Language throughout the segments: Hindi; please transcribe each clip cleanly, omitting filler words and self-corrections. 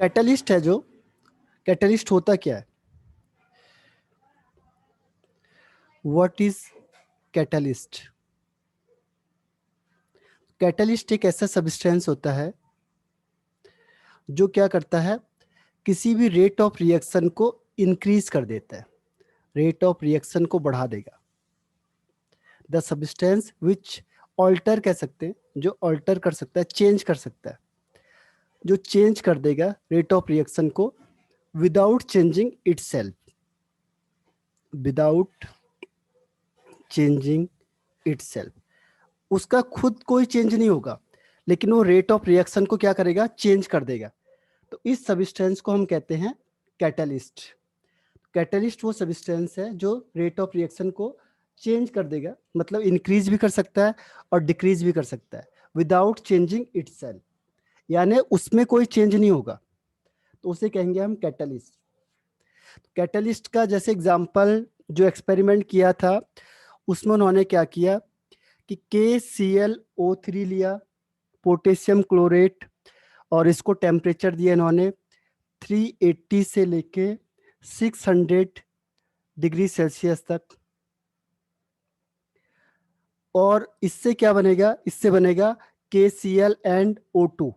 कैटलिस्ट है जो कैटलिस्ट होता क्या है? What is catalyst? कैटलिस्ट एक ऐसा सब्सटेंस होता है जो क्या करता है, किसी भी रेट ऑफ रिएक्शन को इंक्रीज कर देता है, रेट ऑफ रिएक्शन को बढ़ा देगा। द सब्सटेंस विच ऑल्टर कह सकते हैं, जो ऑल्टर कर सकता है, चेंज कर सकता है, जो चेंज कर देगा रेट ऑफ रिएक्शन को without changing itself, without changing itself. उसका खुद कोई चेंज नहीं होगा, लेकिन वो रेट ऑफ रिएक्शन को क्या करेगा, चेंज कर देगा। तो इस सब्सटेंस को हम कहते हैं कैटलिस्ट। कैटलिस्ट वो सब्सटेंस है जो रेट ऑफ रिएक्शन को चेंज कर देगा, मतलब इंक्रीज भी कर सकता है और डिक्रीज भी कर सकता है विदाउट चेंजिंग इटसेल्फ, यानी उसमें कोई चेंज नहीं होगा, तो उसे कहेंगे हम कैटलिस्ट। कैटलिस्ट का जैसे एग्जांपल जो एक्सपेरिमेंट किया था उसमें उन्होंने क्या किया कि KClO3 लिया, पोटेशियम क्लोरेट, और इसको टेम्परेचर दिया इन्होंने 380 से लेके 600 डिग्री सेल्सियस तक। और इससे क्या बनेगा, इससे बनेगा KCl एंड O2,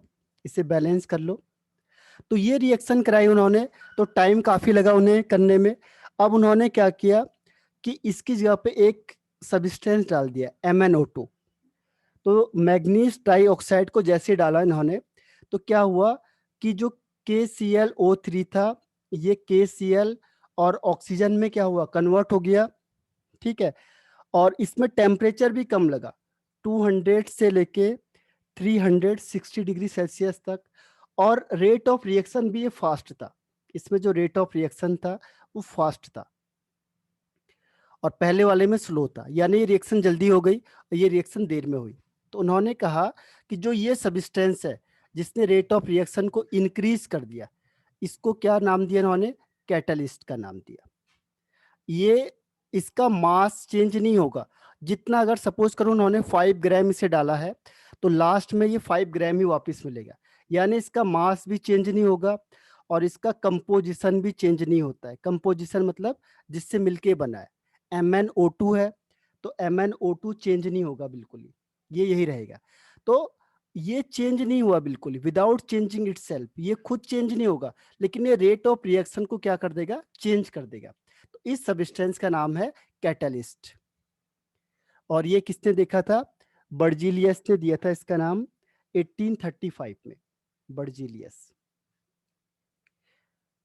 इसे बैलेंस कर लो। तो ये रिएक्शन कराई उन्होंने, तो टाइम काफी लगा उन्हें करने में। अब उन्होंने क्या किया कि इसकी जगह पे एक सब्सटेंस डाल दिया MnO2। तो मैग्नीज डाइऑक्साइड को जैसे डाला इन्होंने, तो क्या हुआ कि जो KClO3 था, ये KCl और ऑक्सीजन में क्या हुआ, कन्वर्ट हो गया, ठीक है। और इसमें टेम्परेचर भी कम लगा, 200 से लेके 360 डिग्री सेल्सियस तक। और रेट ऑफ रिएक्शन भी ये फास्ट था, इसमें जो रेट ऑफ रिएक्शन था वो फास्ट था और पहले वाले में स्लो था, यानी ये रिएक्शन जल्दी हो गई और ये रिएक्शन देर में हुई। तो उन्होंने कहा कि जो ये सब्सटेंस है जिसने रेट ऑफ रिएक्शन को इंक्रीज कर दिया, इसको क्या नाम दिया इन्होंने, कैटलिस्ट का नाम दिया। ये इसका मास चेंज नहीं होगा, जितना अगर सपोज करो उन्होंने 5 ग्राम इसे डाला है तो लास्ट में ये 5 ग्राम ही वापस मिलेगा, यानी इसका मास भी चेंज नहीं होगा और इसका कंपोजिशन भी चेंज नहीं होता है। कंपोजिशन मतलब जिससे मिलके बना है, MnO2 है, तो MnO2 चेंज नहीं होगा बिल्कुल ही, ये यही रहेगा। तो ये चेंज नहीं हुआ बिल्कुल ही, विदाउट चेंजिंग इटसेल्फ, ये खुद चेंज नहीं होगा, लेकिन ये रेट ऑफ रिएक्शन को क्या कर देगा, चेंज कर देगा। तो इस सब्सटेंस का नाम है कैटलिस्ट। और ये किसने देखा था, बर्जीलियस ने दिया था इसका नाम 1835 में, बर्जीलियस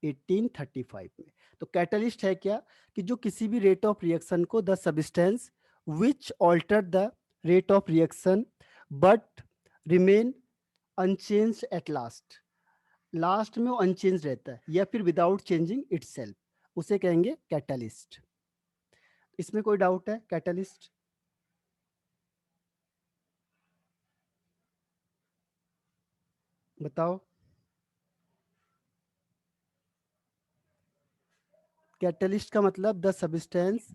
1835 में। तो कैटलिस्ट है क्या कि जो किसी भी रेट ऑफ रिएक्शन को, the substance which alter the rate of reaction but remain unchanged at last, लास्ट में वो अनचेंज रहता है या फिर विदाउट चेंजिंग इटसेल्फ, उसे कहेंगे कैटलिस्ट। इसमें कोई डाउट है, कैटलिस्ट? बताओ। कैटलिस्ट का मतलब द सब्सटेंस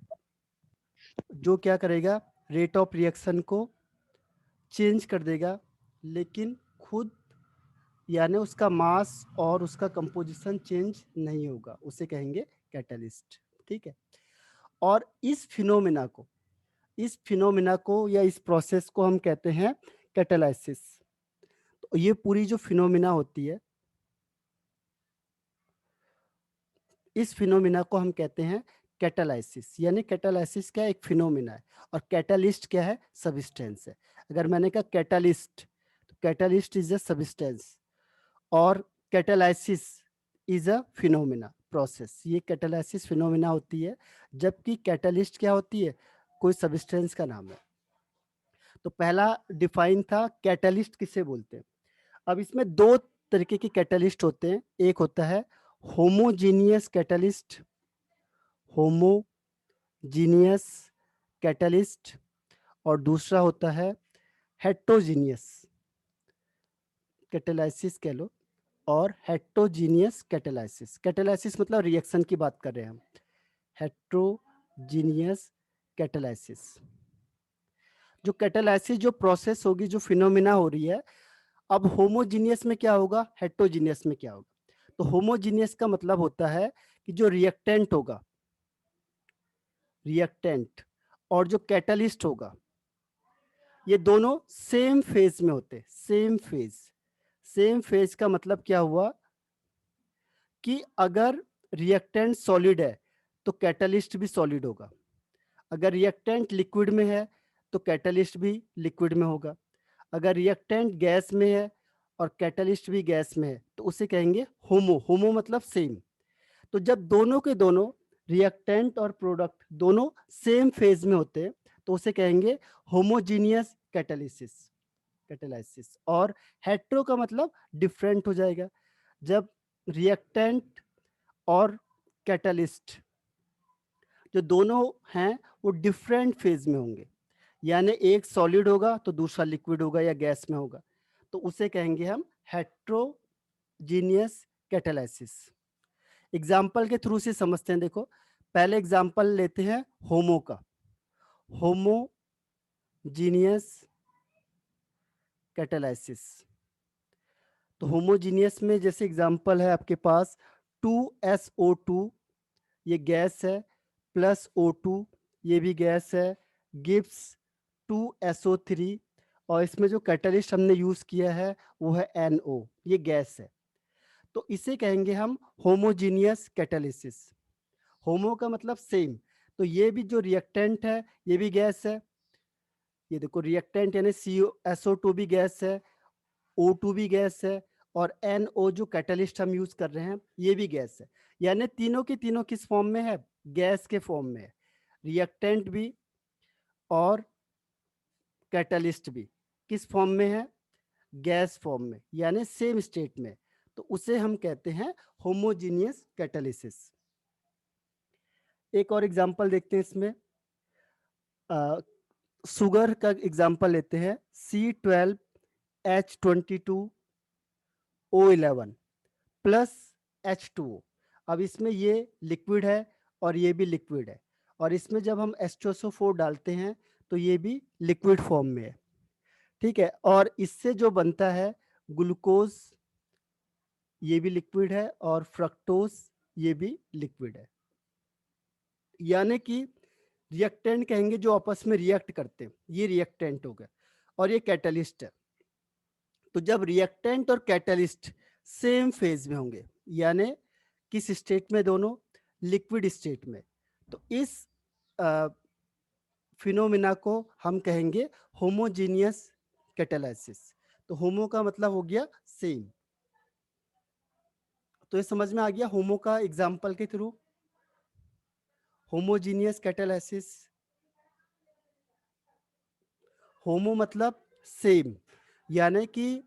जो क्या करेगा, रेट ऑफ रिएक्शन को चेंज कर देगा, लेकिन खुद यानी उसका मास और उसका कंपोजिशन चेंज नहीं होगा, उसे कहेंगे कैटलिस्ट, ठीक है। और इस फिनोमिना को या इस प्रोसेस को हम कहते हैं कैटालाइसिस। तो ये पूरी जो फिनोमिना होती है, इस फिनोमिना को हम कहते हैं कैटालाइसिस, यानी कैटालाइसिस क्या एक फिनोमिना है और कैटालिस्ट क्या है, सब्सटेंस है। अगर मैंने कहा कैटालिस्ट, तो कैटालिस्ट इज अ सब्सटेंस और catalysis is a phenomena process, ये कैटालाइसिस फिनोमिना होती है, जबकि कैटालिस्ट क्या होती है, कोई सब्सटेंस का नाम है। तो पहला डिफाइन था कैटालिस्ट किसे बोलते हैं। अब इसमें दो तरीके के कैटालिस्ट होते हैं, एक होता है होमोजीनियस कैटालिस्ट, होमोजीनियस कैटालिस्ट, और दूसरा होता है हेट्रोजीनियस कैटालाइसिस कह लो, और हेट्रोजीनियस कैटालाइसिस। कैटालाइसिस मतलब रिएक्शन की बात कर रहे हैं हम, हेट्रोजीनियस कैटालाइसिस। जो कैटालाइसिस जो प्रोसेस होगी, जो फिनोमिना हो रही है, अब होमोजीनियस में क्या होगा, हेट्रोजीनियस में क्या होगा। तो होमोजीनियस का मतलब होता है कि जो रिएक्टेंट होगा, रिएक्टेंट और जो कैटलिस्ट होगा, ये दोनों सेम फेज में होते, सेम फेज। सेम फेज का मतलब क्या हुआ कि अगर रिएक्टेंट सॉलिड है तो कैटलिस्ट भी सॉलिड होगा, अगर रिएक्टेंट लिक्विड में है तो कैटलिस्ट भी लिक्विड में होगा, अगर रिएक्टेंट गैस में है और कैटलिस्ट भी गैस में है तो उसे कहेंगे होमो। होमो मतलब सेम। तो जब दोनों के दोनों रिएक्टेंट और प्रोडक्ट दोनों सेम फेज में होते हैं तो उसे कहेंगे होमोजीनियस कैटालिसिस, कैटालाइसिस। और हेट्रो का मतलब डिफरेंट हो जाएगा, जब रिएक्टेंट और कैटालिस्ट जो दोनों हैं वो डिफरेंट फेज में होंगे, यानी एक सॉलिड होगा तो दूसरा लिक्विड होगा या गैस में होगा, तो उसे कहेंगे हम हेट्रोजीनियस कैटालाइसिस। एग्जाम्पल के थ्रू से समझते हैं। देखो, पहले एग्जाम्पल लेते हैं होमो का, होमोजीनियस कैटालाइसिस। तो होमोजीनियस में जैसे एग्जाम्पल है आपके पास 2SO2, ये गैस है, प्लस O2, ये भी गैस है, गिव्स 2SO3, और इसमें जो कैटलिस्ट हमने यूज किया है वो है NO, ये गैस है। तो इसे कहेंगे हम होमोजीनियस कैटालिसिस। होमो का मतलब सेम, तो ये भी जो रिएक्टेंट है ये भी गैस है, ये देखो रिएक्टेंट यानी SO2 भी गैस है, O2 भी गैस है, और NO जो कैटलिस्ट हम यूज कर रहे हैं ये भी गैस है। यानी तीनों की तीनों किस फॉर्म में है? गैस के फॉर्म में है। रिएक्टेंट भी और कैटलिस्ट भी किस फॉर्म में है? गैस फॉर्म में, यानी सेम स्टेट में। तो उसे हम कहते हैं होमोजीनियस कैटालिसिस। एक और एग्जांपल देखते हैं इसमें, शुगर का एग्जांपल लेते हैं, C12H22O11 प्लस H2O। अब इसमें ये लिक्विड है और ये भी लिक्विड है, और इसमें जब हम H2SO4 डालते हैं तो ये भी लिक्विड फॉर्म में है, ठीक है। और इससे जो बनता है ग्लूकोज, ये भी लिक्विड है, और फ्रक्टोज, ये भी लिक्विड है। यानी कि रिएक्टेंट कहेंगे जो आपस में रिएक्ट करते हैं, ये रिएक्टेंट हो गए, और ये कैटलिस्ट है। तो जब रिएक्टेंट और कैटलिस्ट सेम फेज में होंगे, यानी किस स्टेट में? दोनों लिक्विड स्टेट में, तो इस फिनोमिना को हम कहेंगे होमोजीनियस कैटालाइसिस। तो होमो का मतलब हो गया सेम। तो ये समझ में आ गया होमो का एग्जाम्पल के थ्रू, होमोजीनियस कैटालाइसिस। होमो मतलब सेम, यानी कि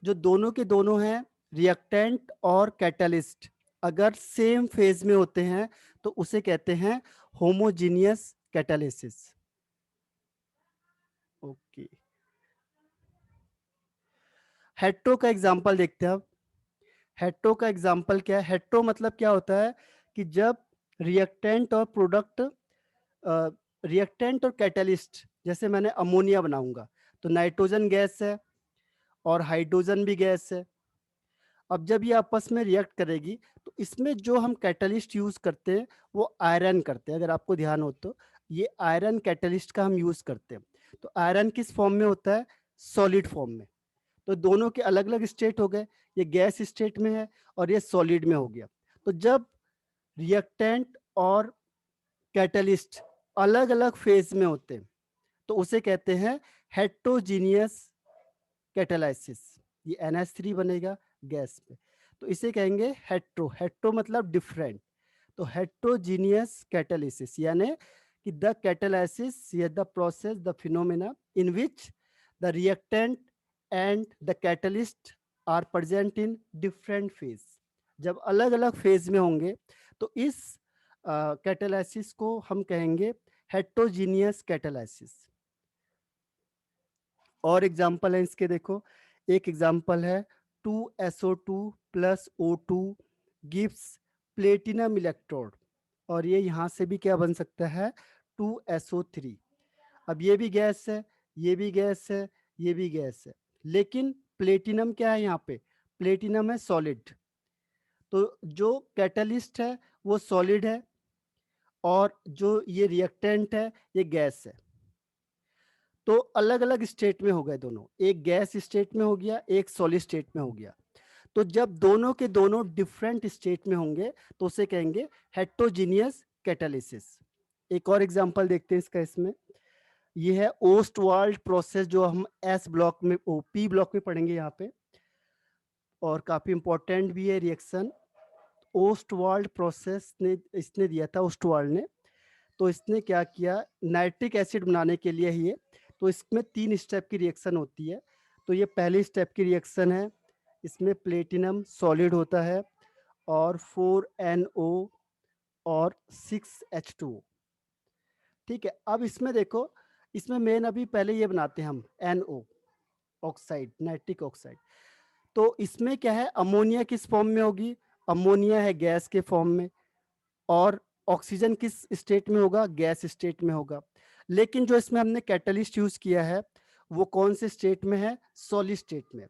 जो दोनों के दोनों हैं रिएक्टेंट और कैटलिस्ट अगर सेम फेज में होते हैं तो उसे कहते हैं होमोजीनियस कैटालिसिस। ओके, हेट्रो का एग्जांपल देखते हैं अब। हेट्रो का एग्जांपल क्या है? हेट्रो मतलब क्या होता है कि जब रिएक्टेंट और प्रोडक्ट, रिएक्टेंट और कैटलिस्ट, जैसे मैंने अमोनिया बनाऊंगा तो नाइट्रोजन गैस है और हाइड्रोजन भी गैस है। अब जब ये आपस में रिएक्ट करेगी तो इसमें जो हम कैटलिस्ट यूज करते हैं वो आयरन करते हैं। अगर आपको ध्यान हो तो ये आयरन कैटलिस्ट का हम यूज करते हैं। तो आयरन किस फॉर्म में होता है? सॉलिड फॉर्म में। तो दोनों के अलग अलग स्टेट हो गए, ये गैस स्टेट में है और ये सॉलिड में हो गया। तो जब रिएक्टेंट और कैटलिस्ट अलग अलग फेज में होते हैं तो उसे कहते हैं हेट्रोजीनियस कैटालाइसिस। ये NH3 बनेगा गैस पे, तो इसे कहेंगे हेट्रो। हेट्रो मतलब डिफरेंट। तो हेट्रोजीनियस कैटालिसिस यानी कि द कैटालाइसिस या the process, the phenomena in which the reactant and the catalyst are present in different phase. जब अलग अलग फेज में होंगे तो इस कैटालाइसिस को हम कहेंगे हेट्रोजीनियस कैटालाइसिस। और एग्जाम्पल है इसके, देखो एक एग्जाम्पल है 2SO2 plus O2 gives platinum electrode, और ये यहाँ से भी क्या बन सकता है? 2SO3। अब ये भी गैस है, ये भी गैस है, ये भी गैस है, लेकिन प्लेटिनम क्या है यहाँ पे? प्लेटिनम है सॉलिड। तो जो कैटलिस्ट है वो सॉलिड है और जो ये रिएक्टेंट है ये गैस है। तो अलग अलग स्टेट में हो गए दोनों, एक गैस स्टेट में हो गया, एक सॉलिड स्टेट में हो गया। तो जब दोनों के दोनों डिफरेंट स्टेट में होंगे तो उसे कहेंगे हेट्रोजीनियस कैटालिसिस। एक और एग्जांपल देखते हैं इसका। इसमें ये है ओस्टवाल्ड प्रोसेस, जो हम एस ब्लॉक में पी ब्लॉक में पढ़ेंगे यहाँ पे, और काफी इंपॉर्टेंट भी है रिएक्शन। ओस्टवाल्ड प्रोसेस ने इसने दिया था, ओस्टवाल्ड ने। तो इसने क्या किया, नाइट्रिक एसिड बनाने के लिए ही है। तो इसमें 3 स्टेप की रिएक्शन होती है। तो ये पहली स्टेप की रिएक्शन है, इसमें प्लेटिनम सॉलिड होता है और 4NO और 6H2O। ठीक है, अब इसमें देखो, इसमें मेन अभी पहले ये बनाते हैं हम NO ऑक्साइड, नाइट्रिक ऑक्साइड। तो इसमें क्या है, अमोनिया किस फॉर्म में होगी, अमोनिया है गैस के फॉर्म में, और ऑक्सीजन किस स्टेट में होगा, गैस स्टेट में होगा। लेकिन जो इसमें हमने कैटलिस्ट यूज किया है वो कौन से स्टेट में है, सॉलिड स्टेट में।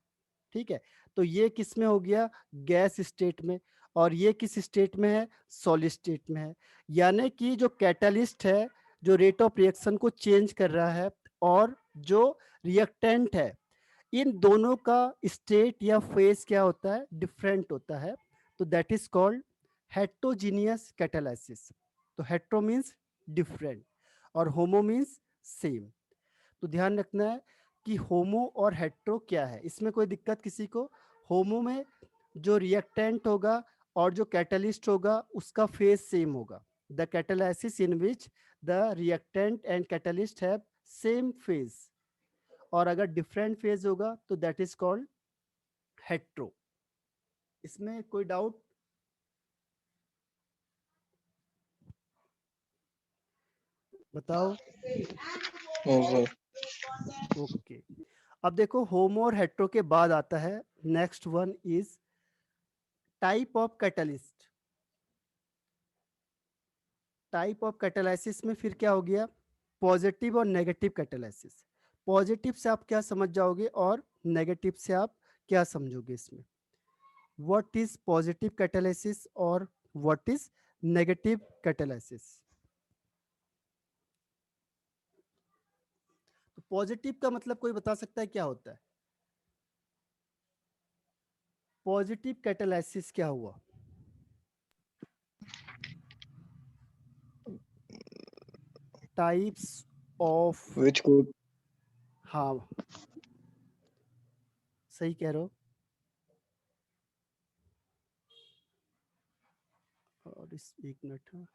ठीक है, तो ये किस में हो गया, गैस स्टेट में, और ये किस स्टेट में है, सॉलिड स्टेट में है। यानी कि जो कैटलिस्ट है जो रेट ऑफ रिएक्शन को चेंज कर रहा है, और जो रिएक्टेंट है, इन दोनों का स्टेट या फेज क्या होता है, डिफरेंट होता है। तो that is called heterogeneous catalysis. तो हेट्रो मीन्स डिफरेंट और होमो मीन्स सेम। तो ध्यान रखना है कि होमो और हेट्रो क्या है, इसमें कोई दिक्कत किसी को। होमो में जो रिएक्टेंट होगा और जो कैटलिस्ट होगा उसका फेज सेम होगा, the catalysis in which the reactant and catalyst have same phase. और अगर डिफरेंट फेज होगा तो दैट इज कॉल्ड हेट्रो। इसमें कोई डाउट, बताओ। ओके, अब देखो होमो और हेट्रो के बाद आता है next one is type of catalyst. Type of catalysis में फिर क्या हो गया, पॉजिटिव और नेगेटिव कैटालिसिस। पॉजिटिव से आप क्या समझ जाओगे और नेगेटिव से आप क्या समझोगे इसमें। व्हाट इज पॉजिटिव कैटालिसिस और व्हाट इज नेगेटिव कैटालिसिस। तो पॉजिटिव का मतलब कोई बता सकता है क्या होता है, पॉजिटिव कैटालिसिस क्या हुआ। टाइप्स ऑफ, Which could हाँ सही कह रहे हो। और इस एक मिनट,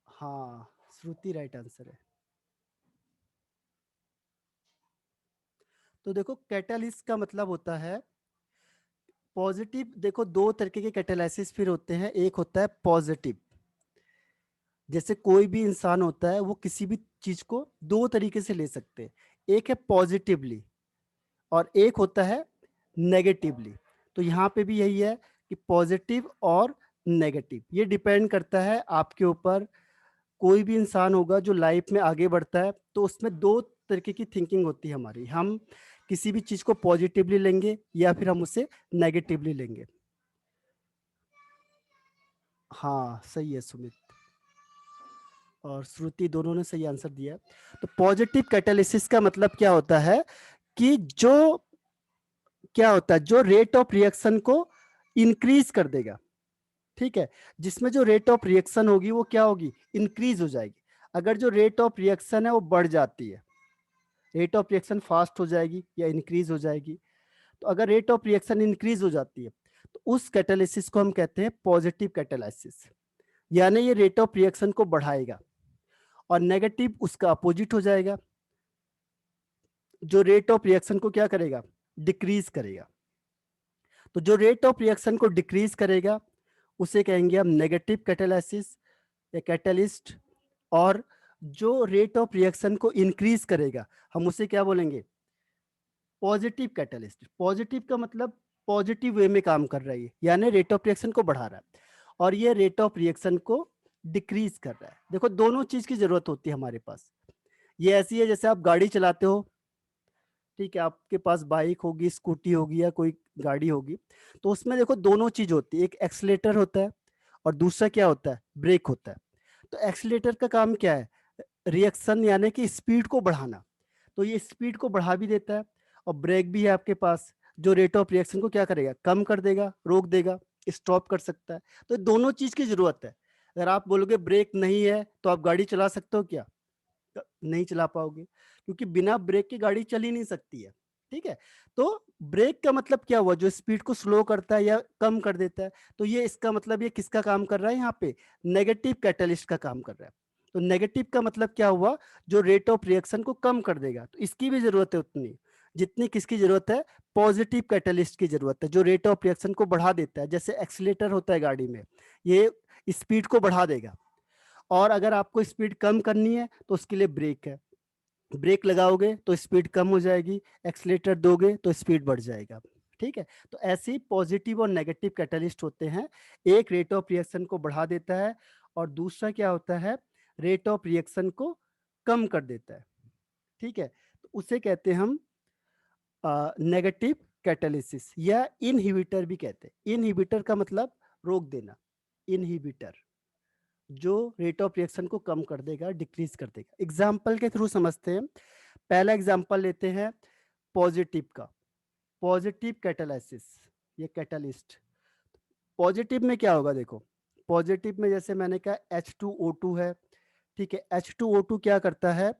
हाँ श्रुति राइट आंसर है। तो देखो कैटालिस्ट का मतलब होता है पॉजिटिव। देखो दो तरीके के कैटालिसिस फिर होते हैं, एक होता है पॉजिटिव, जैसे कोई भी इंसान होता है वो किसी भी चीज को दो तरीके से ले सकते हैं, एक है पॉजिटिवली और एक होता है नेगेटिवली। तो यहाँ पे भी यही है कि पॉजिटिव और नेगेटिव, ये डिपेंड करता है आपके ऊपर। कोई भी इंसान होगा जो लाइफ में आगे बढ़ता है तो उसमें दो तरीके की थिंकिंग होती है हमारी, हम किसी भी चीज को पॉजिटिवली लेंगे या फिर हम उसे नेगेटिवली लेंगे। हाँ सही है सुमित और श्रुति दोनों ने सही आंसर दिया। तो पॉजिटिव कैटालिसिस का मतलब क्या होता है कि जो क्या होता है, जो रेट ऑफ रिएक्शन को इंक्रीज कर देगा। ठीक है, जिसमें जो रेट ऑफ रिएक्शन होगी वो क्या होगी, इंक्रीज हो जाएगी। अगर जो रेट ऑफ रिएक्शन है वो बढ़ जाती है, रेट ऑफ रिएक्शन फास्ट हो जाएगी या इंक्रीज हो जाएगी। तो अगर रेट ऑफ रिएक्शन इंक्रीज हो जाती है तो उस कैटालिसिस को हम कहते हैं पॉजिटिव कैटालिसिस, यानी ये रेट ऑफ रिएक्शन को बढ़ाएगा। और नेगेटिव उसका अपोजिट हो जाएगा, जो रेट ऑफ रिएक्शन को क्या करेगा, डिक्रीज करेगा। तो जो रेट ऑफ रिएक्शन को डिक्रीज करेगा उसे कहेंगे हम नेगेटिव कैटालिसिस या कैटालिस्ट। और जो रेट ऑफ रिएक्शन को इंक्रीज करेगा हम उसे क्या बोलेंगे, पॉजिटिव कैटालिस्ट। पॉजिटिव का मतलब पॉजिटिव वे में काम कर रहा है, यानी रेट ऑफ रिएक्शन को बढ़ा रहा है, और ये रेट ऑफ रिएक्शन को डिक्रीज कर रहा है। देखो दोनों चीज की जरूरत होती है हमारे पास। ये ऐसी है जैसे आप गाड़ी चलाते हो ठीक है, आपके पास बाइक होगी, स्कूटी होगी या कोई गाड़ी होगी, तो उसमें देखो दोनों चीज होती है, एक एक्सीलेटर होता है और दूसरा क्या होता है, ब्रेक होता है। तो एक्सीलेटर का काम क्या है, रिएक्शन यानी कि स्पीड को बढ़ाना, तो ये स्पीड को बढ़ा भी देता है। और ब्रेक भी है आपके पास, जो रेट ऑफ रिएक्शन को क्या करेगा, कम कर देगा, रोक देगा, स्टॉप कर सकता है। तो दोनों चीज की जरूरत है। अगर आप बोलोगे ब्रेक नहीं है तो आप गाड़ी चला सकते हो क्या, नहीं चला पाओगे, क्योंकि बिना ब्रेक के गाड़ी चल ही नहीं सकती है। ठीक है, तो ब्रेक का मतलब क्या हुआ, जो स्पीड को स्लो करता है या कम कर देता है। तो ये इसका मतलब ये किसका काम कर रहा है, यहाँ पे नेगेटिव कैटलिस्ट का काम कर रहा है। तो नेगेटिव का मतलब क्या हुआ, जो रेट ऑफ रिएक्शन को कम कर देगा। तो इसकी भी जरूरत है उतनी जितनी किसकी जरूरत है, पॉजिटिव कैटलिस्ट की जरूरत है, जो रेट ऑफ रिएक्शन को बढ़ा देता है। जैसे एक्सीलेटर होता है गाड़ी में, ये स्पीड को बढ़ा देगा। और अगर आपको स्पीड कम करनी है तो उसके लिए ब्रेक है, ब्रेक लगाओगे तो स्पीड कम हो जाएगी, एक्सीलेटर दोगे तो स्पीड बढ़ जाएगा। ठीक है, तो ऐसे ही पॉजिटिव और नेगेटिव कैटलिस्ट होते हैं। एक रेट ऑफ रिएक्शन को बढ़ा देता है और दूसरा क्या होता है, रेट ऑफ रिएक्शन को कम कर देता है। ठीक है, तो उसे कहते हैं हम नेगेटिव कैटालिसिस या इनहिबिटर भी कहते हैं। इनहिबिटर का मतलब रोक देना, इनहिबिटर जो रेट ऑफ रिएक्शन को कम कर देगा, डिक्रीज कर देगा। एग्जाम्पल के थ्रू समझते हैं। पहला एग्जाम्पल लेते हैं पॉजिटिव का, पॉजिटिव कैटालिसिस, ये कैटालिस्ट। पॉजिटिव में क्या होगा, देखो पॉजिटिव में जैसे मैंने कहा H2O2 है। ठीक है, H2O2 क्या करता है,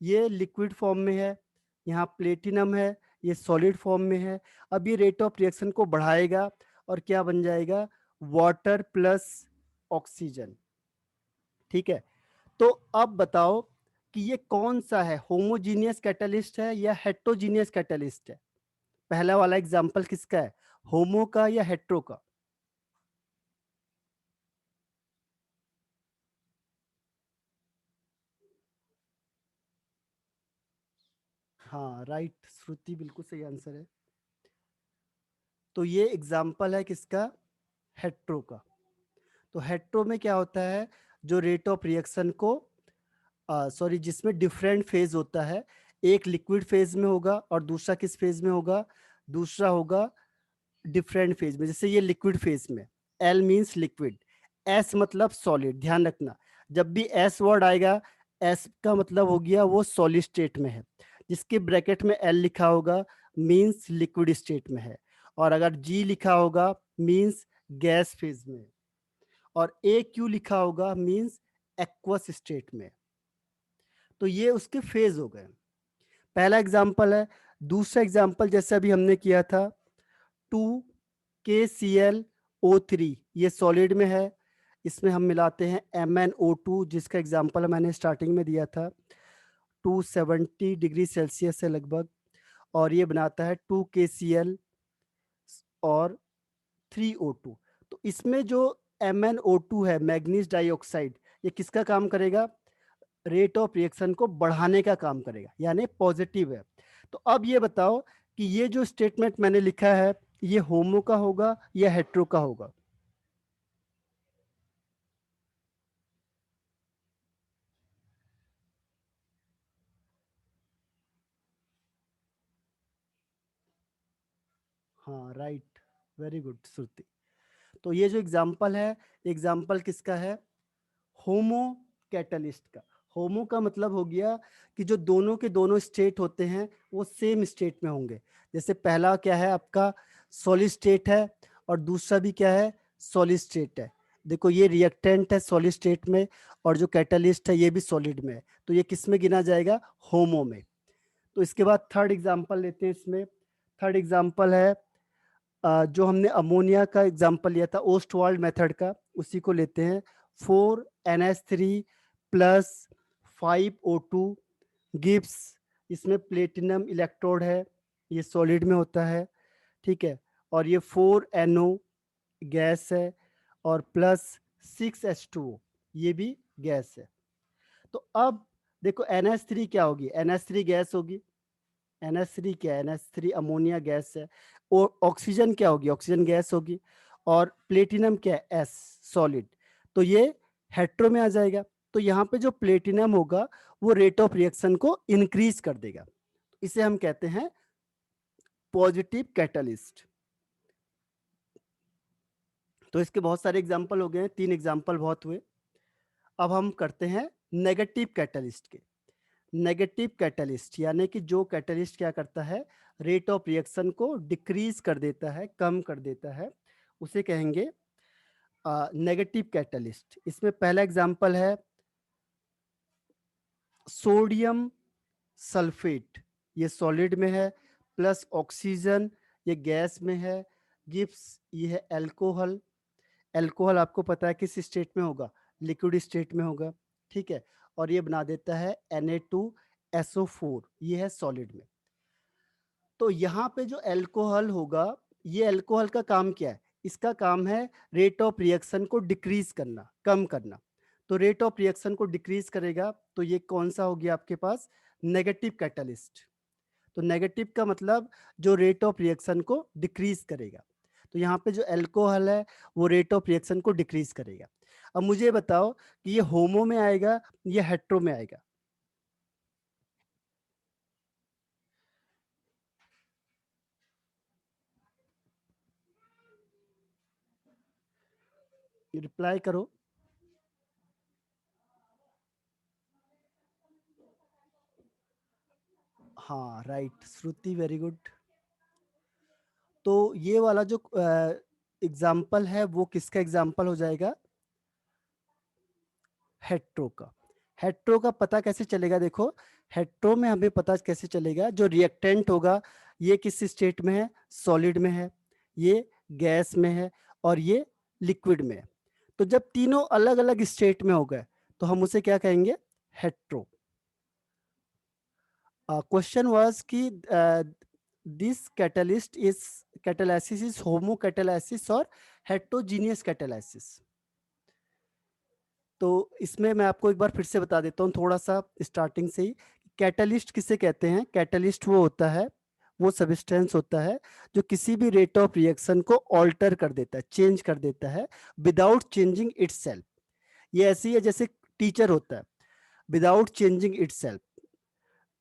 ये लिक्विड फॉर्म में है, यहाँ प्लेटिनम है, ये सॉलिड फॉर्म में है। अब ये रेट ऑफ रिएक्शन को बढ़ाएगा और क्या बन जाएगा, वाटर प्लस ऑक्सीजन। ठीक है, तो अब बताओ कि ये कौन सा है, होमोजीनियस कैटलिस्ट है या हेट्रोजीनियस कैटलिस्ट है। पहला वाला एग्जांपल किसका है, होमो का या हेट्रो का। हाँ राइट, श्रुति बिल्कुल सही आंसर है। तो ये एग्जांपल है किसका, हेट्रो का। तो हेट्रो में क्या होता है, जो रेट ऑफ रिएक्शन को सॉरी जिसमें डिफरेंट फेज होता है, एक लिक्विड फेज में होगा और दूसरा किस फेज में होगा, दूसरा होगा डिफरेंट फेज में। जैसे ये लिक्विड फेज में, एल मीन्स लिक्विड, एस मतलब सॉलिड। ध्यान रखना, जब भी एस वर्ड आएगा, एस का मतलब हो गया वो सॉलिड स्टेट में है। जिसके ब्रैकेट में एल लिखा होगा मीन्स लिक्विड स्टेट में है, और अगर जी लिखा होगा मीन्स गैस फेज में है, और ए क्यू लिखा होगा मीन्स एक्वस स्टेट में। तो ये उसके फेज हो गए, पहला एग्जाम्पल है। दूसरा एग्जाम्पल जैसे अभी हमने किया था, 2KClO3, ये सॉलिड में है, इसमें हम मिलाते हैं MnO2, जिसका एग्जाम्पल मैंने स्टार्टिंग में दिया था। 270 डिग्री सेल्सियस है लगभग, और ये बनाता है 2KCl और 3O2। तो इसमें जो MnO2 है, मैग्नीज डाइऑक्साइड, ये किसका काम करेगा, रेट ऑफ रिएक्शन को बढ़ाने का काम करेगा, यानी पॉजिटिव है। तो अब ये बताओ कि ये जो स्टेटमेंट मैंने लिखा है, ये होमो का होगा या हेट्रो का होगा। हाँ राइट, वेरी गुड श्रुति। तो ये जो एग्जाम्पल है, एग्जाम्पल किसका है, होमो कैटलिस्ट का। होमो का मतलब हो गया कि जो दोनों के दोनों स्टेट होते हैं वो सेम स्टेट में होंगे। जैसे पहला क्या है आपका, सॉलिड स्टेट है, और दूसरा भी क्या है, सॉलिड स्टेट है। देखो ये रिएक्टेंट है सॉलिड स्टेट में, और जो कैटलिस्ट है ये भी सॉलिड में है, तो ये किस में गिना जाएगा, होमो में। तो इसके बाद थर्ड एग्जाम्पल लेते हैं इसमें। थर्ड एग्जाम्पल है जो हमने अमोनिया का एग्जाम्पल लिया था ओस्टवाल्ड मेथड का, उसी को लेते हैं। 4NH3 प्लस 5O2 गिब्स, इसमें प्लेटिनम इलेक्ट्रोड है, ये सॉलिड में होता है। ठीक है, और ये 4NO गैस है, और प्लस 6H2O, ये भी गैस है। तो अब देखो NH3 क्या होगी, NH3 गैस होगी। NH3 क्या है, NH3 अमोनिया गैस है। और ऑक्सीजन क्या होगी, ऑक्सीजन गैस होगी। और प्लेटिनम क्या है, एस सॉलिड। तो ये हेट्रो में आ जाएगा। तो यहाँ पे जो प्लेटिनम होगा वो रेट ऑफ रिएक्शन को इंक्रीज कर देगा। इसे हम कहते हैं पॉजिटिव कैटलिस्ट। तो इसके बहुत सारे एग्जाम्पल हो गए हैं, 3 एग्जाम्पल बहुत हुए। अब हम करते हैं नेगेटिव कैटलिस्ट के। नेगेटिव कैटलिस्ट यानी कि जो कैटलिस्ट क्या करता है, रेट ऑफ रिएक्शन को डिक्रीज कर देता है, कम कर देता है, उसे कहेंगे नेगेटिव कैटलिस्ट। इसमें पहला एग्जाम्पल है सोडियम सल्फेट, ये सॉलिड में है, प्लस ऑक्सीजन ये गैस में है, गिब्स ये है एल्कोहल। एल्कोहल आपको पता है किस स्टेट में होगा, लिक्विड स्टेट में होगा, ठीक है। और ये बना देता है Na2SO4, ये है सॉलिड में। तो यहाँ पे जो एल्कोहल होगा, ये एल्कोहल का काम क्या है, इसका काम है रेट ऑफ रिएक्शन को डिक्रीज करना, कम करना। तो रेट ऑफ रिएक्शन को डिक्रीज करेगा, तो ये कौन सा हो गया आपके पास, नेगेटिव कैटलिस्ट। तो नेगेटिव का मतलब जो रेट ऑफ रिएक्शन को डिक्रीज करेगा। तो यहाँ पे जो एल्कोहल है वो रेट ऑफ रिएक्शन को डिक्रीज करेगा। अब मुझे बताओ कि ये होमो में आएगा या हेट्रो में आएगा। रिप्लाई करो। हाँ राइट श्रुति, वेरी गुड। तो ये वाला जो एग्जाम्पल है वो किसका एग्जाम्पल हो जाएगा, हेट्रो का। हेट्रो का पता कैसे चलेगा, देखो हेट्रो में हमें पता कैसे चलेगा, जो रिएक्टेंट होगा ये किस स्टेट में है, सॉलिड में है, ये गैस में है, और ये लिक्विड में है। तो जब तीनों अलग अलग स्टेट में हो गए तो हम उसे क्या कहेंगे, हेट्रो। क्वेश्चन वाज कि this catalyst is catalysis is homo catalysis और हेट्रोजीनियस कैटालिसिस। तो इसमें मैं आपको एक बार फिर से बता देता हूँ थोड़ा सा स्टार्टिंग से ही। कैटलिस्ट किसे कहते हैं, कैटलिस्ट वो होता है, वो सब्सटेंस होता है जो किसी भी रेट ऑफ रिएक्शन को ऑल्टर कर देता है, चेंज कर देता है विदाउट चेंजिंग इटसेल्फ। ये ऐसी है जैसे टीचर होता है, विदाउट चेंजिंग इटसेल्फ।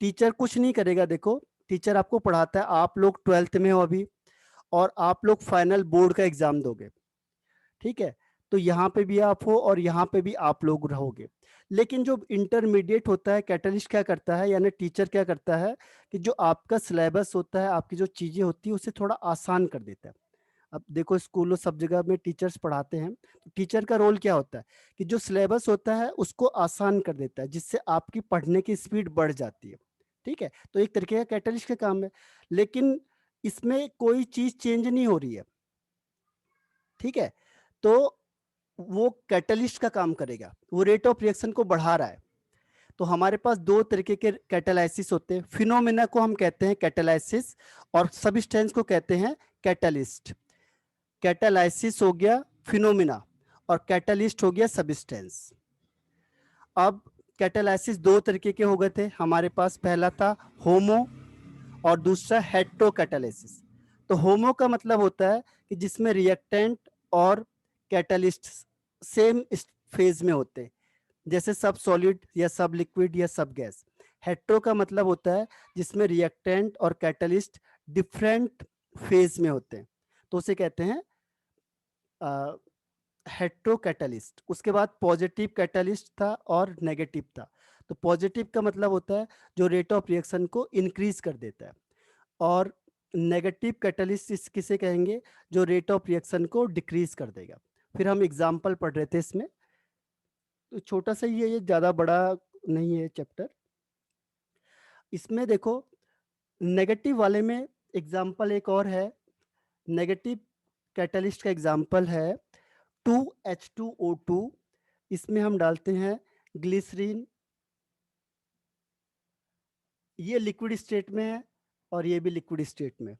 टीचर कुछ नहीं करेगा, देखो टीचर आपको पढ़ाता है, आप लोग 12th में हो अभी, और आप लोग फाइनल बोर्ड का एग्जाम दोगे, ठीक है। तो यहाँ पे भी आप हो और यहाँ पे भी आप लोग रहोगे। लेकिन जो इंटरमीडिएट होता है, कैटलिस्ट क्या करता है, यानी टीचर क्या करता है कि जो आपका सिलेबस होता है, आपकी जो चीजें होती है उसे थोड़ा आसान कर देता है। अब देखो स्कूलों सब जगह में टीचर्स पढ़ाते हैं, तो टीचर का रोल क्या होता है कि जो सिलेबस होता है उसको आसान कर देता है, जिससे आपकी पढ़ने की स्पीड बढ़ जाती है, ठीक है। तो एक तरीके का कैटलिस्ट का काम है, लेकिन इसमें कोई चीज चेंज नहीं हो रही है, ठीक है। तो वो कैटलिस्ट का काम करेगा, वो रेट ऑफ रिएक्शन को बढ़ा रहा है। तो हमारे पास दो तरीके के कैटालाइसिस होते हैं, फिनोमेना को हम कहते हैं कैटालाइसिस, और सबस्टेंस को कहते हैं कैटलिस्ट। कैटालाइसिस हो गया फिनोमेना और कैटलिस्ट हो गया सबस्टेंस। अब कैटालाइसिस दो तरीके के हो गए थे हमारे पास, पहला था होमो और दूसरा हेट्रो कैटालिसिस। तो होमो का मतलब होता है कि जिसमें रिएक्टेंट और कैटलिस्ट सेम फेज में होते हैं, जैसे सब सॉलिड या सब लिक्विड या सब गैस। हेट्रो का मतलब होता है जिसमें रिएक्टेंट और कैटलिस्ट डिफरेंट फेज में होते हैं, तो उसे कहते हैं हेट्रो कैटलिस्ट। उसके बाद पॉजिटिव कैटलिस्ट था और नेगेटिव था। तो पॉजिटिव का मतलब होता है जो रेट ऑफ रिएक्शन को इंक्रीज कर देता है, और नेगेटिव कैटलिस्ट किसे कहेंगे, जो रेट ऑफ रिएक्शन को डिक्रीज कर देगा। फिर हम एग्जाम्पल पढ़ रहे थे इसमें, तो छोटा सा ही है ये, ज्यादा बड़ा नहीं है चैप्टर। इसमें देखो नेगेटिव वाले में एग्जाम्पल एक और है, नेगेटिव कैटलिस्ट का एग्जाम्पल है 2H2O2। इसमें हम डालते हैं ग्लिसरीन, ये लिक्विड स्टेट में है और ये भी लिक्विड स्टेट में,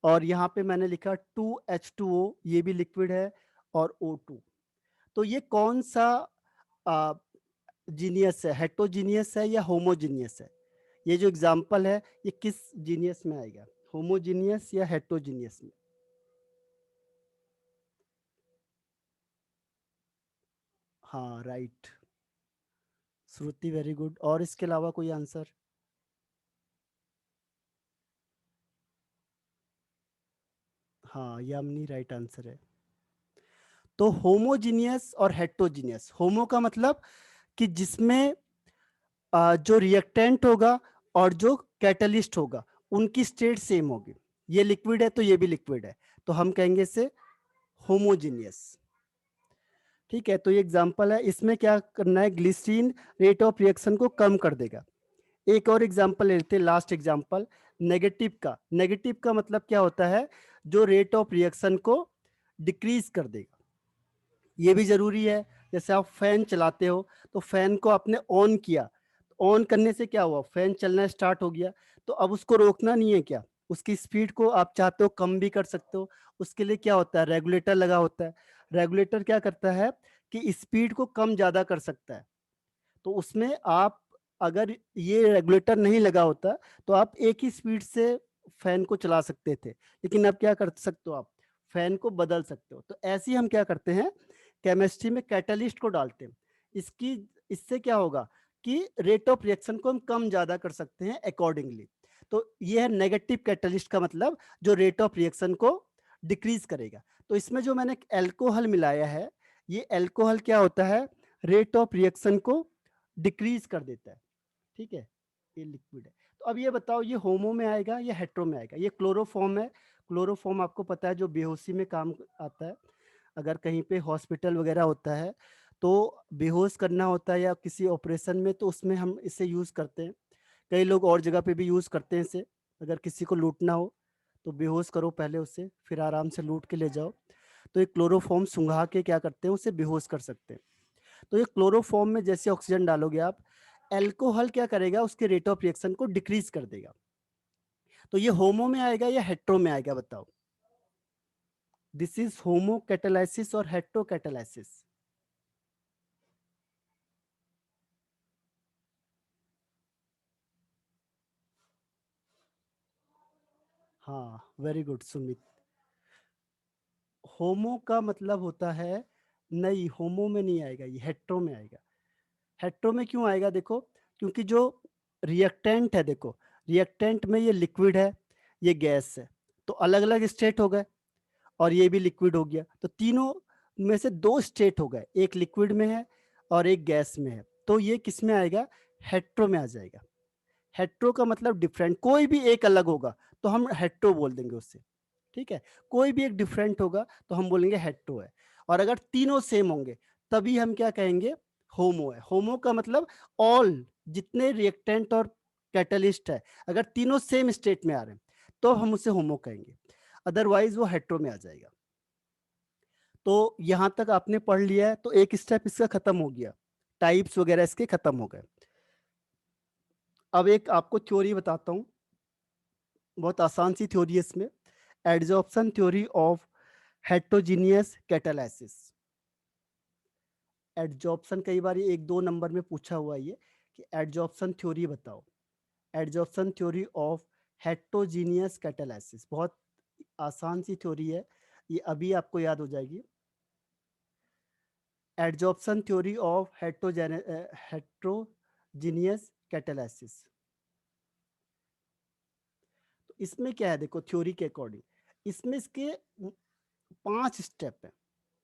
और यहाँ पे मैंने लिखा 2H2O, ये भी लिक्विड है, और O2। तो ये कौन सा जीनियस है, हेट्रोजीनियस है या होमोजीनियस है, ये जो एग्जाम्पल है ये किस जीनियस में आएगा, होमोजीनियस या हेट्रोजीनियस में। हाँ राइट श्रुति, वेरी गुड। और इसके अलावा कोई आंसर। हाँ, यामिनी राइट आंसर है। तो होमोजीनियस और हेट्रोजीनियस, होमो का मतलब कि जिसमें जो रिएक्टेंट होगा और जो कैटलिस्ट होगा उनकी स्टेट सेम होगी। ये लिक्विड है तो ये भी लिक्विड है, तो हम कहेंगे इसे होमोजीनियस। ठीक है, तो ये एग्जांपल है, इसमें क्या करना है, ग्लिसरीन रेट ऑफ रिएक्शन को कम कर देगा। एक और एग्जांपल लेते हैं, लास्ट एग्जांपल नेगेटिव का। नेगेटिव का मतलब क्या होता है, जो रेट ऑफ रिएक्शन को डिक्रीज कर देगा। ये भी जरूरी है, जैसे आप फैन चलाते हो तो फैन को आपने ऑन किया, ऑन करने से क्या हुआ, फैन चलना स्टार्ट हो गया, तो अब उसको रोकना नहीं है क्या, उसकी स्पीड को आप चाहते हो कम भी कर सकते हो। उसके लिए क्या होता है, रेगुलेटर लगा होता है। रेगुलेटर क्या करता है कि स्पीड को कम ज्यादा कर सकता है। तो उसमें आप, अगर ये रेगुलेटर नहीं लगा होता तो आप एक ही स्पीड से फैन को चला सकते थे, लेकिन अब क्या कर सकते हो, आप फैन को बदल सकते हो। तो ऐसे ही हम क्या करते हैं, केमिस्ट्री में कैटलिस्ट को डालते हैं। इसकी, इससे क्या होगा कि रेट ऑफ रिएक्शन को हम कम ज्यादा कर सकते हैं अकॉर्डिंगली। तो ये है नेगेटिव कैटलिस्ट का मतलब, जो रेट ऑफ रिएक्शन को डिक्रीज करेगा। तो इसमें जो मैंने एल्कोहल मिलाया है, ये एल्कोहल क्या होता है, रेट ऑफ रिएक्शन को डिक्रीज कर देता है। ठीक है, ये लिक्विड है। तो अब ये बताओ, ये होमो में आएगा या हेट्रो में आएगा। ये क्लोरोफॉर्म है। क्लोरोफॉर्म आपको पता है जो बेहोशी में काम आता है। अगर कहीं पे हॉस्पिटल वगैरह होता है तो बेहोश करना होता है या किसी ऑपरेशन में, तो उसमें हम इसे यूज करते हैं। कई लोग और जगह पे भी यूज करते हैं इसे। अगर किसी को लूटना हो तो बेहोश करो पहले उसे, फिर आराम से लूट के ले जाओ। तो ये क्लोरोफॉर्म सुंघा के क्या करते हैं, उसे बेहोश कर सकते हैं। तो ये क्लोरोफॉर्म में जैसे ऑक्सीजन डालोगे आप, एल्कोहल क्या करेगा, उसके रेट ऑफ रिएक्शन को डिक्रीज कर देगा। तो ये होमो में आएगा या हेट्रो में आएगा, बताओ। दिस इज होमो कैटालाइसिस और हेट्रो कैटालाइसिस। हाँ, वेरी गुड सुमित। होमो का मतलब होता है, नहीं होमो में नहीं आएगा, ये हेट्रो में आएगा। हेट्रो में क्यों आएगा, देखो, क्योंकि जो रिएक्टेंट है, देखो रिएक्टेंट में ये लिक्विड है, ये गैस है, तो अलग अलग स्टेट हो गए, और ये भी लिक्विड हो गया। तो तीनों में से दो स्टेट हो गए, एक लिक्विड में है और एक गैस में है। तो ये किस में आएगा, हेट्रो में आ जाएगा। हेट्रो का मतलब डिफरेंट, कोई भी एक अलग होगा तो हम हेट्रो बोल देंगे उससे। ठीक है, कोई भी एक डिफरेंट होगा तो हम बोलेंगे हेट्रो है। और अगर तीनों सेम होंगे तभी हम क्या कहेंगे, होमो है। होमो का मतलब ऑल, जितने रिएक्टेंट और कैटलिस्ट है, अगर तीनों सेम स्टेट में आ रहे हैं तो हम उसे होमो कहेंगे, अदरवाइज वो हेट्रो में आ जाएगा। तो यहां तक आपने पढ़ लिया है, तो एक स्टेप इसका खत्म हो गया, टाइप्स वगैरह इसके खत्म हो गए। अब एक आपको थ्योरी बताता हूँ, बहुत आसान सी थ्योरी है इसमें, adsorption theory of heterogeneous catalysis. Adsorption कई बार ये 1-2 नंबर में पूछा हुआ है ये, कि एडजॉर्प्शन थ्योरी बताओ। Adsorption theory of heterogeneous catalysis, बहुत आसान सी थ्योरी है, ये अभी आपको याद हो जाएगी। Adsorption theory of heterogeneous catalysis. तो इसमें क्या है, देखो थ्योरी के अकॉर्डिंग, इसमें इसके 5 स्टेप है।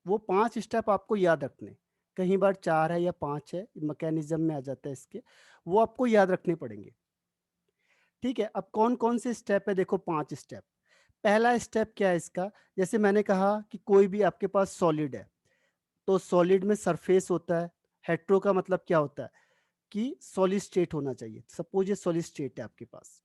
वो 5 स्टेप आपको याद रखने, कहीं बार 4 है या 5 है, मैकेनिज्म में आ जाता है इसके, वो आपको याद रखने पड़ेंगे। ठीक है, अब कौन कौन से स्टेप है, देखो 5 स्टेप। पहला स्टेप क्या है इसका, जैसे मैंने कहा कि कोई भी आपके पास सॉलिड है, तो सॉलिड में सरफेस होता है। हेट्रो का मतलब क्या होता है कि सॉलिड स्टेट होना चाहिए। सपोज ये सॉलिड स्टेट है आपके पास,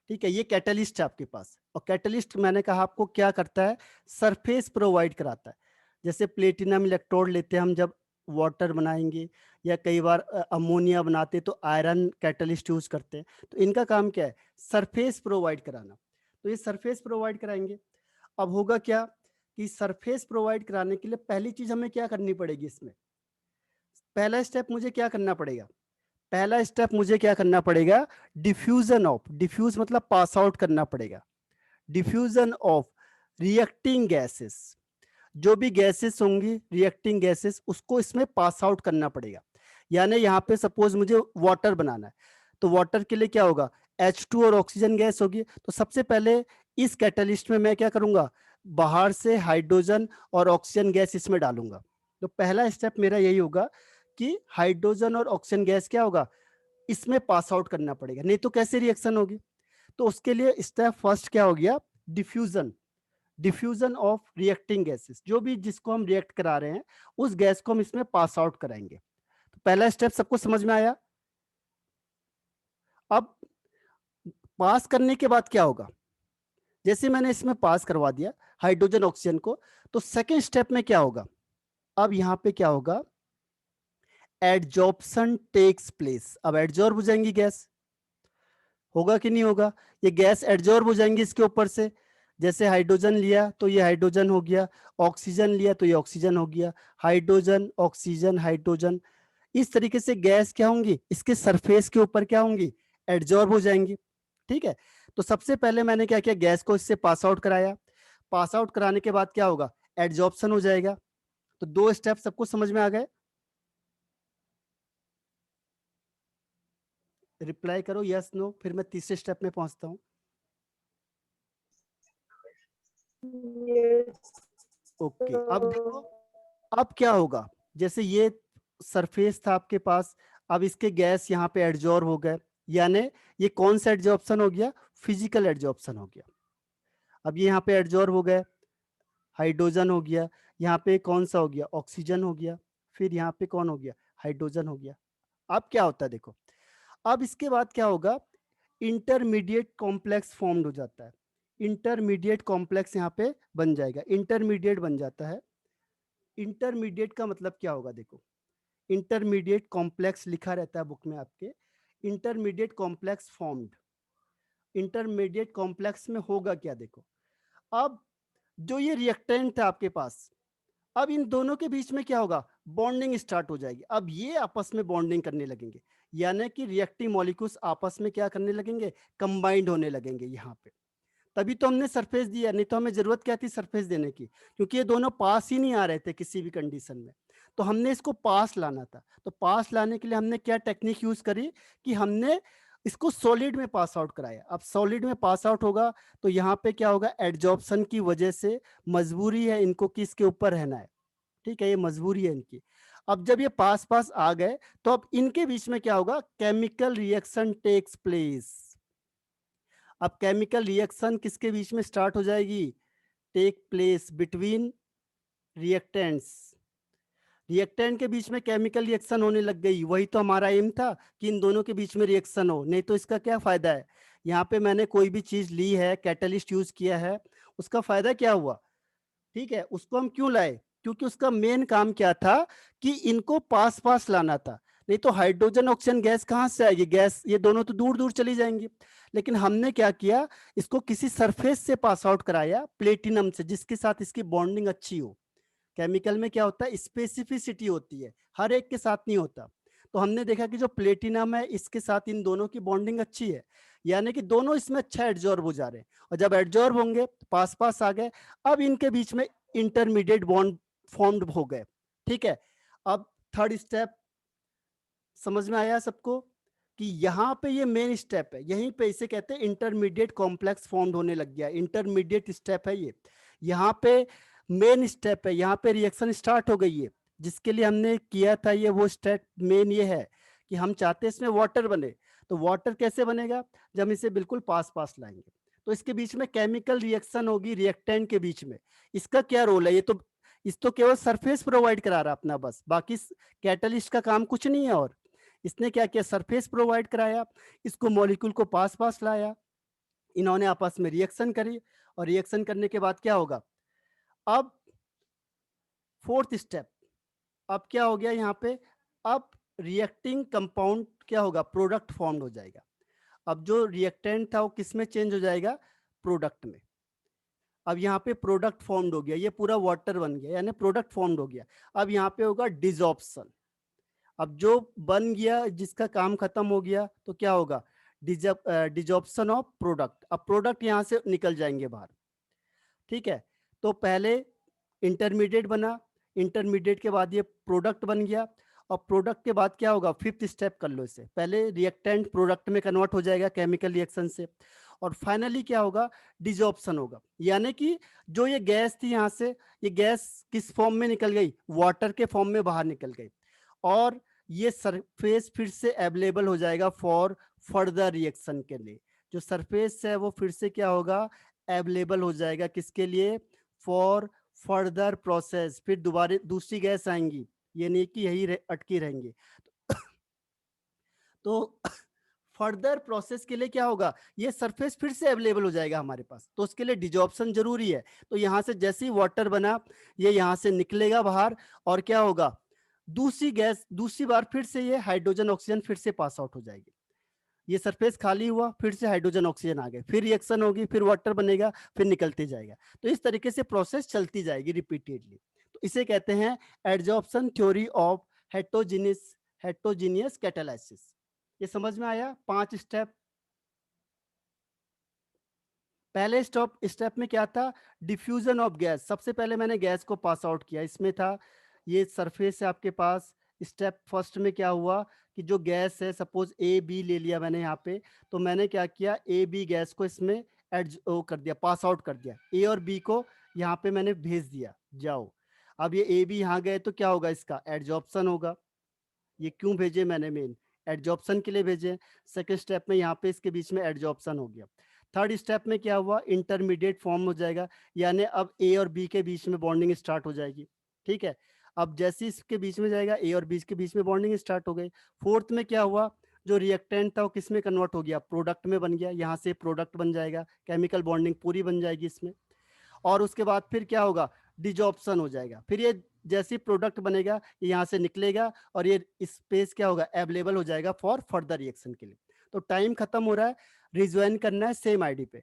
ठीक है, ये कैटलिस्ट है आपके पास, और कैटलिस्ट मैंने कहा आपको क्या करता है, सरफेस प्रोवाइड कराता है। जैसे प्लेटिनम इलेक्ट्रोड लेते हैं हम जब वाटर बनाएंगे, या कई बार अमोनिया बनाते तो आयरन कैटलिस्ट यूज करते हैं। तो इनका काम क्या है, सरफेस प्रोवाइड कराना। तो ये सरफेस प्रोवाइड कराएंगे। अब होगा क्या कि सरफेस प्रोवाइड कराने के लिए पहली चीज हमें क्या करनी पड़ेगी, इसमें पहला स्टेप मुझे क्या करना पड़ेगा, पहला स्टेप मुझे क्या करना पड़ेगा, डिफ्यूजन ऑफ, डिफ्यूज मतलब पास आउट करना पड़ेगा, डिफ्यूजन ऑफ रिएक्टिंग गैसेस। जो भी गैसेस होंगी रिएक्टिंग गैसेस, उसको इसमें पास आउट करना पड़ेगा। यानी यहाँ पे सपोज मुझे वाटर बनाना है, तो वाटर के लिए क्या होगा, H2 और ऑक्सीजन गैस होगी। तो सबसे पहले इस कैटलिस्ट में मैं क्या करूंगा, बाहर से हाइड्रोजन और ऑक्सीजन गैस इसमें डालूंगा। तो पहला स्टेप मेरा यही होगा कि हाइड्रोजन और ऑक्सीजन गैस क्या होगा, इसमें पास आउट करना पड़ेगा, नहीं तो कैसे रिएक्शन होगी। तो उसके लिए स्टेप फर्स्ट क्या हो गया, diffusion. Diffusion of reacting gases, जो भी जिसको हम रिएक्ट करा रहे हैं उस गैस को हम इसमें पास आउट कराएंगे। तो पहला स्टेप सबको समझ में आया। अब पास करने के बाद क्या होगा, जैसे मैंने इसमें पास करवा दिया हाइड्रोजन ऑक्सीजन को, तो सेकेंड स्टेप में क्या होगा, अब यहां पे क्या होगा, एडजॉर्प्शन टेक्स प्लेस। अब एडजॉर्ब हो जाएंगी गैस, होगा कि नहीं होगा, ये गैस एडजॉर्ब हो जाएंगी इसके ऊपर से। जैसे हाइड्रोजन लिया तो ये हाइड्रोजन हो गया, ऑक्सीजन लिया तो ये ऑक्सीजन हो गया, हाइड्रोजन ऑक्सीजन हाइड्रोजन। इस तरीके से गैस क्या होंगी, इसके सरफेस के ऊपर क्या होंगी, एडजॉर्ब हो जाएंगी। ठीक है, तो सबसे पहले मैंने क्या किया, गैस को इससे पास आउट कराया। पास आउट कराने के बाद क्या होगा, एडजॉर्प्शन हो जाएगा। तो दो स्टेप सबको समझ में आ गए। रिप्लाई करो यस नो, फिर मैं तीसरे स्टेप में पहुंचता हूं। ओके, अब देखो अब क्या होगा, जैसे ये सरफेस था आपके पास, अब इसके गैस यहाँ पे एडजॉर्ब हो गए, यानी ये कौन सा एडजॉर्प्शन हो गया, फिजिकल एडजॉर्प्शन हो गया। अब ये यहाँ पे एडजॉर्ब हो गए, हाइड्रोजन हो गया, यहाँ पे कौन सा हो गया, ऑक्सीजन हो गया, फिर यहाँ पे कौन हो गया, हाइड्रोजन हो गया। अब क्या होता है देखो, अब इसके बाद क्या होगा, इंटरमीडिएट कॉम्प्लेक्स फॉर्म्ड हो जाता है। इंटरमीडिएट कॉम्प्लेक्स यहाँ पे बन जाएगा, इंटरमीडिएट बन जाता है। इंटरमीडिएट का मतलब क्या होगा, देखो इंटरमीडिएट कॉम्प्लेक्स लिखा रहता है बुक में आपके, intermediate complex formed. Intermediate complex में होगा क्या, देखो अब जो ये रिएक्टेंट है आपके पास, अब इन दोनों के बीच में क्या होगा, बॉन्डिंग स्टार्ट हो जाएगी। अब ये आपस में बॉन्डिंग करने लगेंगे, यानी कि रिएक्टिव मॉलिक्यूल्स आपस में क्या करने लगेंगे, कंबाइंड होने लगेंगे यहाँ पे। तभी तो हमने सरफेस दिया, नहीं तो हमें जरूरत क्या थी सरफेस देने की, क्योंकि ये दोनों पास ही नहीं आ रहे थे किसी भी कंडीशन में। तो हमने इसको पास लाना था, तो पास लाने के लिए हमने क्या टेक्निक यूज करी, कि हमने इसको सॉलिड में पास आउट कराया। अब सॉलिड में पास आउट होगा तो यहाँ पे क्या होगा, एडजॉर्प्शन की वजह से मजबूरी है इनको किसके ऊपर रहना है, ठीक है, ये मजबूरी है इनकी। अब जब ये पास पास आ गए तो अब इनके बीच में क्या होगा, केमिकल रिएक्शन टेक्स प्लेस। अब केमिकल रिएक्शन किसके बीच में स्टार्ट हो जाएगी, take place between reactants. Reactant के बीच में केमिकल रिएक्शन होने लग गई, वही तो हमारा एम था कि इन दोनों के बीच में रिएक्शन हो, नहीं तो इसका क्या फायदा है। यहाँ पे मैंने कोई भी चीज ली है, कैटलिस्ट यूज किया है, उसका फायदा क्या हुआ, ठीक है, उसको हम क्यों लाए, क्योंकि उसका मेन काम क्या था, कि इनको पास पास लाना था। नहीं तो हाइड्रोजन ऑक्सीजन गैस कहां से आएगी, गैस ये दोनों तो दूर दूर चली जाएंगी। लेकिन हमने क्या किया, इसको किसी सरफेस से पास आउट कराया, प्लेटिनम से, जिसके साथ इसकी बॉन्डिंग अच्छी हो। केमिकल में क्या होता है, स्पेसिफिसिटी होती है, हर एक के साथ नहीं होता। तो हमने देखा कि जो प्लेटिनम है इसके साथ इन दोनों की बॉन्डिंग अच्छी है, यानी कि दोनों इसमें अच्छा एडजॉर्ब हो जा रहे हैं। और जब एडजॉर्ब होंगे पास पास आ गए, अब इनके बीच में इंटरमीडिएट बॉन्ड फॉर्म्ड हो गए। ठीक है, अब थर्ड स्टेप समझ में आया सबको, कि यहाँ पे ये मेन स्टेप है, यहीं पे इसे कहते हैं इंटरमीडिएट कॉम्प्लेक्स फॉर्म्ड होने लग गया, इंटरमीडिएट स्टेप है ये। यहाँ पे मेन स्टेप है, यहाँ पे रिएक्शन स्टार्ट हो गई है, जिसके लिए हमने किया था ये वो स्टेप मेन ये है कि हम चाहते हैं इसमें वाटर बने। तो वाटर कैसे बनेगा, जब हम इसे बिल्कुल पास पास लाएंगे तो इसके बीच में केमिकल रिएक्शन होगी रिएक्टेंट के बीच में। इसका क्या रोल है, ये तो इस तो केवल सरफेस प्रोवाइड करा रहा अपना बस, बाकी कैटलिस्ट का काम कुछ नहीं है। और इसने क्या किया, सरफेस प्रोवाइड कराया, इसको मॉलिक्यूल को पास पास लाया, इन्होंने आपस में रिएक्शन करी, और रिएक्शन करने के बाद क्या होगा, अब फोर्थ स्टेप, अब क्या हो गया यहाँ पे, अब रिएक्टिंग कंपाउंड क्या होगा, प्रोडक्ट फॉर्म्ड हो जाएगा। अब जो रिएक्टेंट था वो किस में चेंज हो जाएगा, प्रोडक्ट में। अब यहाँ पे प्रोडक्ट फॉर्म्ड हो गया, ये पूरा वाटर बन गया, यानी प्रोडक्ट फॉर्म्ड हो गया। अब यहाँ पे होगा डिजॉर्प्शन। अब जो बन गया, जिसका काम खत्म हो गया, तो क्या होगा, डिजॉर्प्शन ऑफ प्रोडक्ट। अब प्रोडक्ट यहाँ से निकल जाएंगे बाहर। ठीक है, तो पहले इंटरमीडिएट बना, इंटरमीडिएट के बाद ये प्रोडक्ट बन गया, और प्रोडक्ट के बाद क्या होगा, फिफ्थ स्टेप कर लो इसे, पहले रिएक्टेंट प्रोडक्ट में कन्वर्ट हो जाएगा केमिकल रिएक्शन से, और फाइनली क्या होगा, डिजॉर्प्शन होगा। यानी कि जो ये गैस थी यहाँ से, ये गैस किस फॉर्म में निकल गई, वाटर के फॉर्म में बाहर निकल गई, और ये सरफेस फिर से अवेलेबल हो जाएगा फॉर फर्दर रिएक्शन के लिए। जो सरफेस है वो फिर से क्या होगा, अवेलेबल हो जाएगा किसके लिए, फॉर फर्दर प्रोसेस। फिर दोबारा दूसरी गैस आएंगी, ये नहीं कि यही अटकी रहेंगे। तो फर्दर प्रोसेस के लिए क्या होगा, ये सरफेस फिर से अवेलेबल हो जाएगा हमारे पास, तो उसके लिए डिजॉर्प्शन जरूरी है। तो यहां से जैसे ही वाटर बना, ये यहां से निकलेगा बाहर, और क्या होगा, दूसरी गैस दूसरी बार फिर से ये हाइड्रोजन ऑक्सीजन फिर से पास आउट हो जाएगी। ये सरफेस खाली हुआ, फिर से हाइड्रोजन ऑक्सीजन आ गए, फिर रिएक्शन होगी, फिर वाटर बनेगा, फिर निकलते जाएगा। तो इस तरीके से प्रोसेस चलती जाएगी रिपीटेडली। तो इसे कहते हैं adsorption theory of heterogeneous catalysis. ये समझ में आया, 5 स्टेप। पहले स्टेप में क्या था, डिफ्यूजन ऑफ गैस। सबसे पहले मैंने गैस को पास आउट किया, इसमें था ये सरफेस है आपके पास। स्टेप फर्स्ट में क्या हुआ कि जो गैस है, सपोज ए बी ले लिया मैंने यहाँ पे, तो मैंने क्या किया, ए बी गैस को इसमें कर दिया, पास आउट कर दिया। ए और बी को यहाँ पे मैंने भेज दिया, जाओ। अब ये ए बी यहाँ गए तो क्या होगा, इसका एडजॉर्प्शन होगा। ये क्यों भेजे मैंने, मेन एडजॉर्प्शन के लिए भेजे। सेकेंड स्टेप में यहाँ पे इसके बीच में एडजॉर्प्शन हो गया। थर्ड स्टेप में क्या हुआ, इंटरमीडिएट फॉर्म हो जाएगा, यानी अब ए और बी के बीच में बॉन्डिंग स्टार्ट हो जाएगी। ठीक है, अब जैसे इसके बीच में जाएगा, ए और बी के बीच में बॉन्डिंग स्टार्ट हो गई। फोर्थ में क्या हुआ, जो रिएक्टेंट था वो किस में कन्वर्ट हो गया, प्रोडक्ट में बन गया। यहाँ से प्रोडक्ट बन जाएगा, केमिकल बॉन्डिंग पूरी बन जाएगी इसमें। और उसके बाद फिर क्या होगा, डिजॉर्प्शन हो जाएगा। फिर ये जैसे प्रोडक्ट बनेगा, ये यहाँ से निकलेगा, और ये स्पेस क्या होगा, अवेलेबल हो जाएगा फॉर फर्दर रिएक्शन के लिए। तो टाइम खत्म हो रहा है, रिज्वाइन करना है सेम आईडी पे।